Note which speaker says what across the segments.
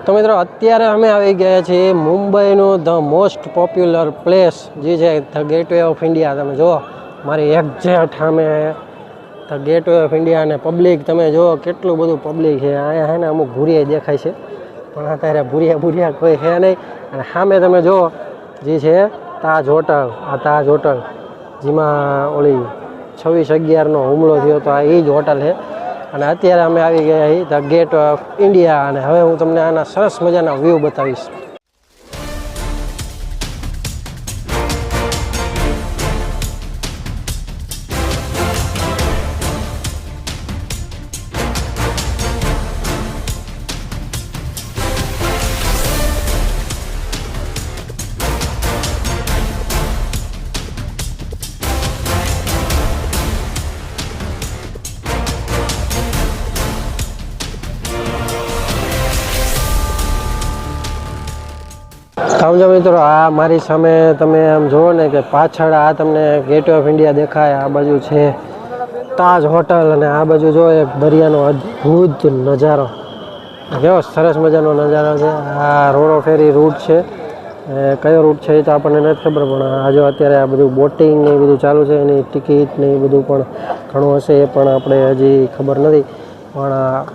Speaker 1: તો મિત્રો અત્યારે અમે આવી ગયા છીએ મુંબઈનું ધ મોસ્ટ પોપ્યુલર પ્લેસ જે છે ધ ગેટવે ઓફ ઇન્ડિયા. તમે જુઓ મારી એક્ઝેક્ટ સામે ધ ગેટવે ઓફ ઇન્ડિયા અને પબ્લિક તમે જુઓ કેટલું બધું પબ્લિક છે. અહીંયા છે ને અમુક ભૂરિયા દેખાય છે પણ અત્યારે ભૂરિયા કોઈ છે નહીં. અને સામે તમે જુઓ જે છે તાજ હોટલ. આ તાજ હોટલ જેમાં ઓલી 26/11નો હુમલો થયો તો આ એ જ હોટલ છે. અને અત્યારે અમે આવી ગયા છીએ ધ ગેટ ઓફ ઇન્ડિયા અને હવે હું તમને આના સરસ મજાના વ્યૂ બતાવીશ. સમજો મિત્રો, આ મારી સામે તમે આમ જુઓ ને કે પાછળ આ તમને ગેટવે ઓફ ઇન્ડિયા દેખાય. આ બાજુ છે તાજ હોટલ અને આ બાજુ જો એક દરિયાનો અદ્ભુત નજારો. કેવો સરસ મજાનો નજારો છે. આ રોડો ફેરી રૂટ છે. કયો રૂટ છે એ તો આપણને નથી ખબર પણ આ જો અત્યારે આ બધું બોટિંગ ને એ બધું ચાલુ છે. એની ટિકિટ ને એ બધું પણ ઘણું હશે એ પણ આપણે હજી ખબર નથી. પણ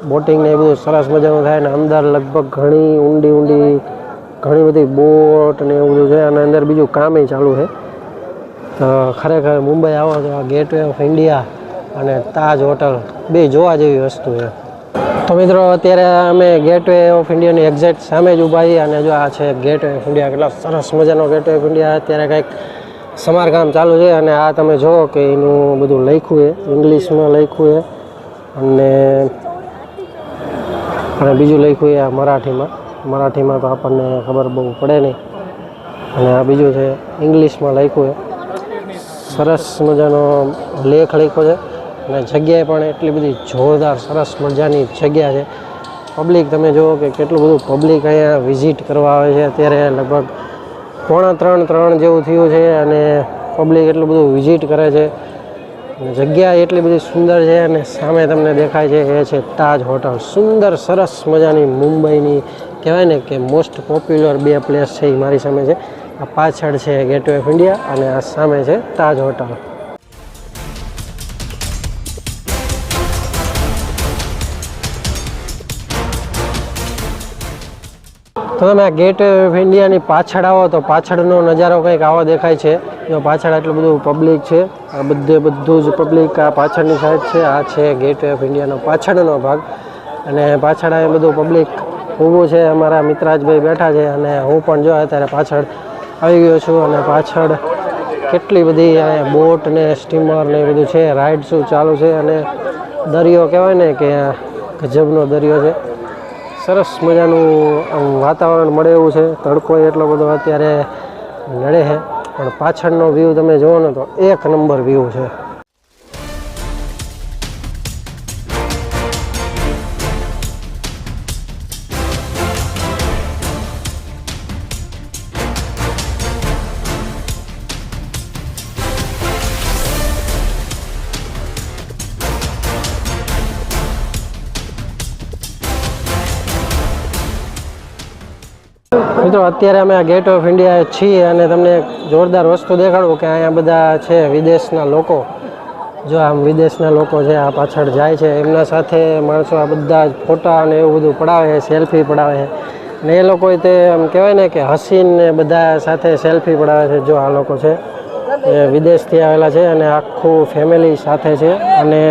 Speaker 1: બોટિંગ ને એ બધું સરસ મજાનું થાય ને અંદર લગભગ ઘણી ઊંડી ઘણી બધી બોટ ને એવું બધું છે અને અંદર બીજું કામ ચાલુ છે. તો ખરેખર મુંબઈ આવો તો આ ગેટવે ઓફ ઇન્ડિયા અને તાજ હોટલ બે જોવા જેવી વસ્તુ છે. તો મિત્રો અત્યારે અમે ગેટવે ઓફ ઇન્ડિયાની એક્ઝેક્ટ સામે જ ઊભા છીએ અને જો આ છે ગેટવે ઓફ ઇન્ડિયા. કેટલા સરસ મજાનો ગેટવે ઓફ ઇન્ડિયા. અત્યારે કંઈક સમારકામ ચાલુ છે અને આ તમે જુઓ કે એનું બધું લખ્યું છે, ઇંગ્લિશમાં લખ્યું છે અને બીજું લખ્યું છે આ મરાઠીમાં તો આપણને ખબર બહુ પડે નહીં. અને આ બીજું છે ઇંગ્લિશમાં લખ્યું છે. સરસ મજાનો લેખ લખ્યો છે અને જગ્યાએ પણ એટલી બધી જોરદાર સરસ મજાની જગ્યા છે. પબ્લિક તમે જુઓ કે કેટલું બધું પબ્લિક અહીંયા વિઝિટ કરવા આવે છે. અત્યારે લગભગ 2:45 જેવું થયું છે અને પબ્લિક એટલું બધું વિઝિટ કરે છે. જગ્યા એટલી બધી સુંદર છે અને સામે તમને દેખાય છે એ છે તાજ હોટલ. સુંદર સરસ મજાની મુંબઈની કહેવાય ને કે મોસ્ટ પોપ્યુલર બે પ્લેસ છે એ મારી સામે છે. આ પાછળ છે ગેટવે ઓફ ઇન્ડિયા અને આ સામે છે તાજ હોટલ. તો તમે આ ગેટવે ઓફ ઇન્ડિયાની પાછળ આવો તો પાછળનો નજારો કંઈક આવો દેખાય છે. જો પાછળ આટલું બધું પબ્લિક છે. આ બધું જ પબ્લિક આ પાછળની સાઈડ છે. આ છે ગેટવે ઓફ ઇન્ડિયાનો પાછળનો ભાગ અને પાછળ આ બધું પબ્લિક ઊભું છે. અમારા મિત્રાજભાઈ બેઠા છે અને હું પણ જો અત્યારે પાછળ આવી ગયો છું અને પાછળ કેટલી બધી અહીંયા બોટ ને સ્ટીમર ને એ બધું છે. રાઇડ્સું ચાલુ છે અને દરિયો કહેવાય ને કે ગજબનો દરિયો છે. સરસ મજાનું વાતાવરણ મળે એવું છે. તડકો એટલો બધો અત્યારે નડે છે પણ પાછળનો વ્યૂ તમે જુઓ ને તો એક નંબર વ્યૂ છે. મિત્રો અત્યારે અમે આ ગેટ ઓફ ઇન્ડિયા છીએ અને તમને જોરદાર વસ્તુ દેખાડું કે અહીંયા બધા છે વિદેશના લોકો. જો આમ વિદેશના લોકો છે આ પાછળ જાય છે. એમના સાથે માણસો આ બધા જ ફોટા અને એવું બધું પડાવે છે, સેલ્ફી પડાવે છે અને એ લોકો તે આમ કહેવાય ને કે હસીને બધા સાથે સેલ્ફી પડાવે છે. જો આ લોકો છે એ વિદેશથી આવેલા છે અને આખું ફેમિલી સાથે છે અને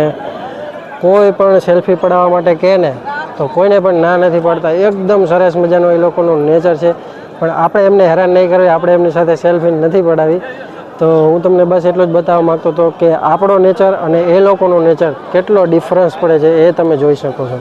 Speaker 1: કોઈ પણ સેલ્ફી પડાવવા માટે કહે ને તો કોઈને પણ ના નથી પાડતા. એકદમ સરસ મજાનો એ લોકોનું નેચર છે પણ આપણે એમને હેરાન નહીં કરવી. આપણે એમની સાથે સેલ્ફી નથી પડાવી. તો હું તમને બસ એટલું જ બતાવવા માગતો હતો કે આપણો નેચર અને એ લોકોનો નેચર કેટલો ડિફરન્સ પડે છે એ તમે જોઈ શકો છો.